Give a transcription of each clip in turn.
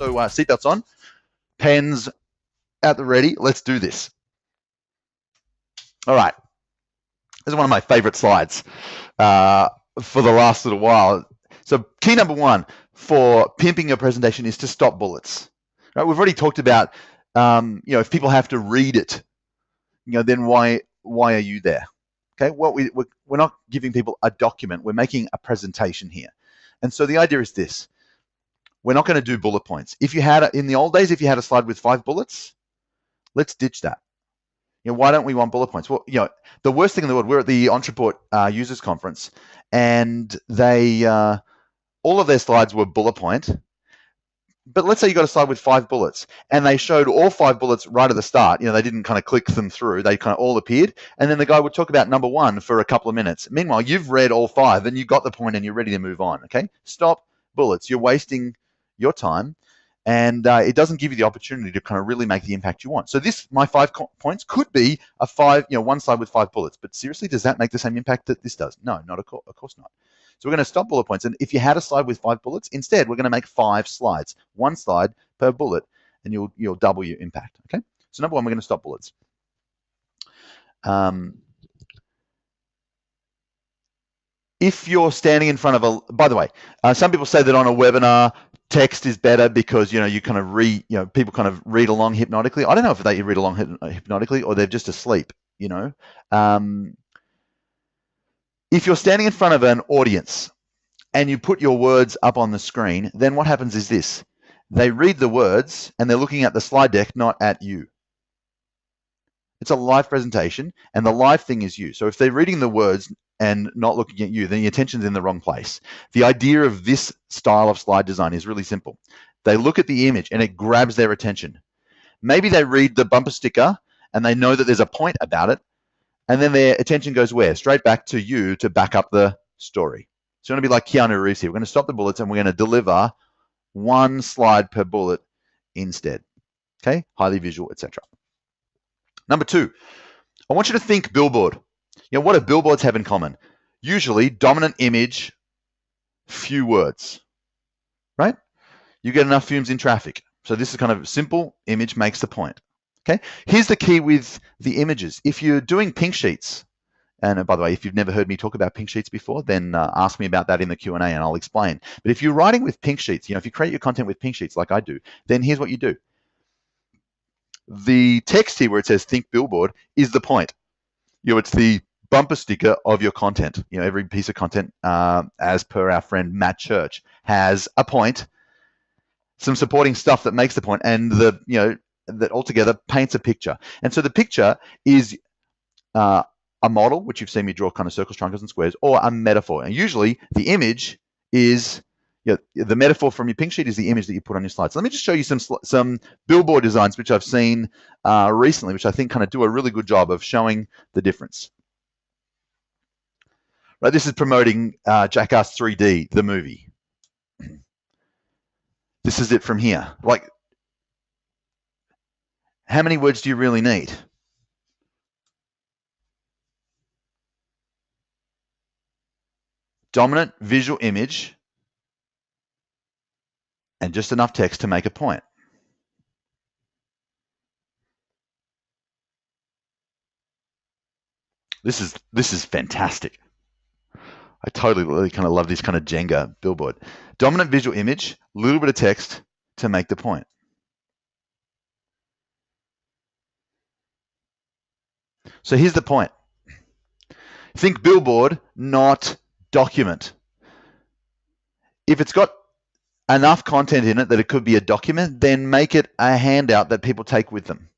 So seatbelts on, pens at the ready. Let's do this. All right. This is one of my favorite slides for the last little while. So key number one for pimping your presentation is to stop bullets. Right? We've already talked about, if people have to read it, then why are you there? Okay, well, we're not giving people a document. We're making a presentation here. And so the idea is this. We're not going to do bullet points. If you had, in the old days, if you had a slide with 5 bullets, let's ditch that. Why don't we want bullet points? Well, the worst thing in the world, we're at the Entreport Users Conference, and they, all of their slides were bullet point. But let's say you got a slide with 5 bullets, and they showed all 5 bullets right at the start. They didn't kind of click them through. They kind of all appeared, and then the guy would talk about number 1 for a couple of minutes. Meanwhile, you've read all 5, and you got the point, and you're ready to move on. Okay, stop bullets. You're wasting your time, and it doesn't give you the opportunity to kind of really make the impact you want. So my 5 points could be one slide with 5 bullets. But seriously, does that make the same impact that this does? No, not of course not. So we're going to stop bullet points. And if you had a slide with 5 bullets, instead, we're going to make 5 slides, 1 slide per bullet, and you'll double your impact. Okay. So number 1, we're going to stop bullets. If you're standing in front of by the way, some people say that on a webinar, text is better because you kind of people kind of read along hypnotically. I don't know if they read along hypnotically or they're just asleep. If you're standing in front of an audience and you put your words up on the screen, then what happens is this: they read the words and they're looking at the slide deck, not at you. It's a live presentation, and the live thing is you. So if they're reading the words and not looking at you, then your attention's in the wrong place. The idea of this style of slide design is really simple. They look at the image and it grabs their attention. Maybe they read the bumper sticker and they know that there's a point about it, and then their attention goes where? Straight back to you to back up the story. It's going to be like Keanu Reeves here. We're going to stop the bullets and we're going to deliver 1 slide per bullet instead. Okay, highly visual, etc. Number 2, I want you to think Billboard. What do billboards have in common? Usually dominant image, few words, right? You get enough fumes in traffic. So this is kind of simple image makes the point. Okay, here's the key with the images. If you're doing pink sheets, and by the way, if you've never heard me talk about pink sheets before, then ask me about that in the Q&A and I'll explain. But if you're writing with pink sheets, if you create your content with pink sheets like I do, then here's what you do. The text here where it says think Billboard is the point. It's the bumper sticker of your content. Every piece of content, as per our friend Matt Church, has a point, some supporting stuff that makes the point, and that altogether paints a picture. And so the picture is a model, which you've seen me draw kind of circles, triangles, and squares, or a metaphor. And usually the image is, the metaphor from your pink sheet is the image that you put on your slides. So let me just show you some billboard designs which I've seen recently, which I think kind of do a really good job of showing the difference. Right, this is promoting Jackass 3D, the movie. This is it from here. Like, how many words do you really need? Dominant visual image and just enough text to make a point. This is fantastic. I totally really kind of love this kind of Jenga billboard. Dominant visual image, a little bit of text to make the point. So here's the point. Think billboard, not document. If it's got enough content in it that it could be a document, then make it a handout that people take with them.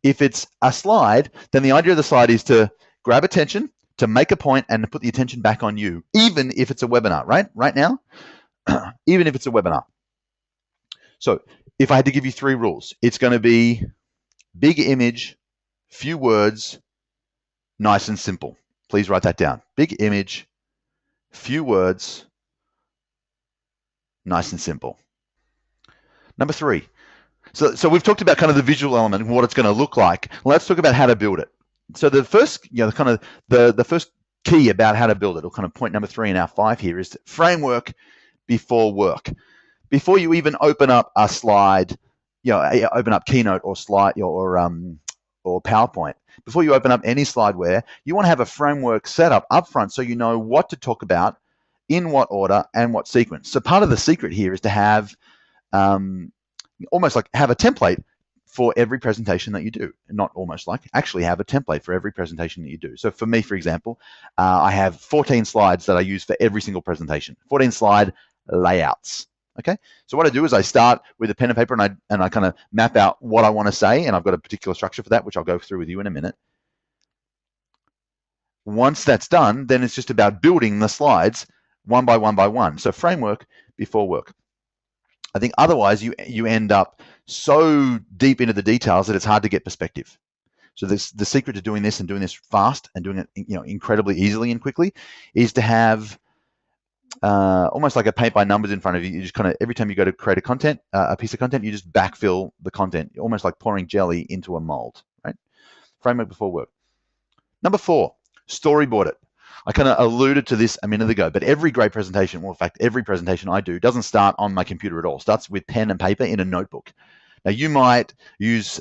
If it's a slide, then the idea of the slide is to grab attention, to make a point, and to put the attention back on you, even if it's a webinar, right? Right now, even if it's a webinar. So if I had to give you 3 rules, it's going to be big image, few words, nice and simple. Please write that down. Big image, few words, nice and simple. Number 3. So we've talked about kind of the visual element and what it's going to look like. Let's talk about how to build it. So the first, kind of the first key about how to build it, or kind of point number 3 in our 5 here, is framework before work. before you even open up a slide, open up Keynote or slide or PowerPoint, before you open up any slideware, you want to have a framework set up front so you know what to talk about, in what order, and what sequence. So part of the secret here is to have almost like have a template for every presentation that you do. Not almost like, actually have a template for every presentation that you do. So for me, for example, I have 14 slides that I use for every single presentation, 14 slide layouts. Okay, so what I do is I start with a pen and paper, and I kind of map out what I want to say, and I've got a particular structure for that, which I'll go through with you in a minute. Once that's done, then it's just about building the slides one by one by one. So framework before work. I think otherwise you end up so deep into the details that it's hard to get perspective. So the secret to doing this and doing this fast and doing it incredibly easily and quickly is to have almost like a paint by numbers in front of you. You just kind of, every time you go to create a piece of content, you just backfill the content, almost like pouring jelly into a mold, right? Framework before work. Number 4, storyboard it. I kind of alluded to this a minute ago, but every great presentation, well, in fact, every presentation I do doesn't start on my computer at all. It starts with pen and paper in a notebook. Now, you might use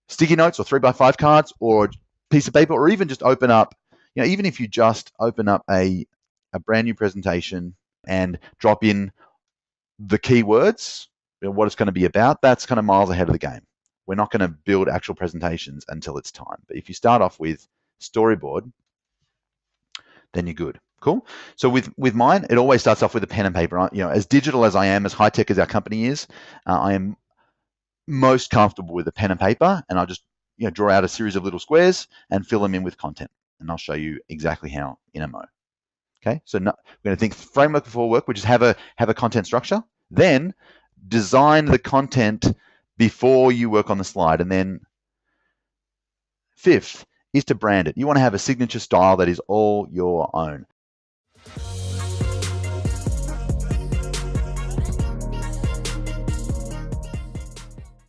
sticky notes or 3x5 cards or a piece of paper, or even just open up, even if you just open up a brand new presentation and drop in the keywords, what it's going to be about, that's kind of miles ahead of the game. We're not going to build actual presentations until it's time. But if you start off with storyboard, then you're good. Cool. So with mine, it always starts off with a pen and paper. As digital as I am, as high tech as our company is, I am most comfortable with a pen and paper, and I'll just draw out a series of little squares and fill them in with content. And I'll show you exactly how in a mo. Okay. So we're going to think framework before work, which is have a content structure. Then design the content before you work on the slide, and then 5th is to brand it. You want to have a signature style that is all your own.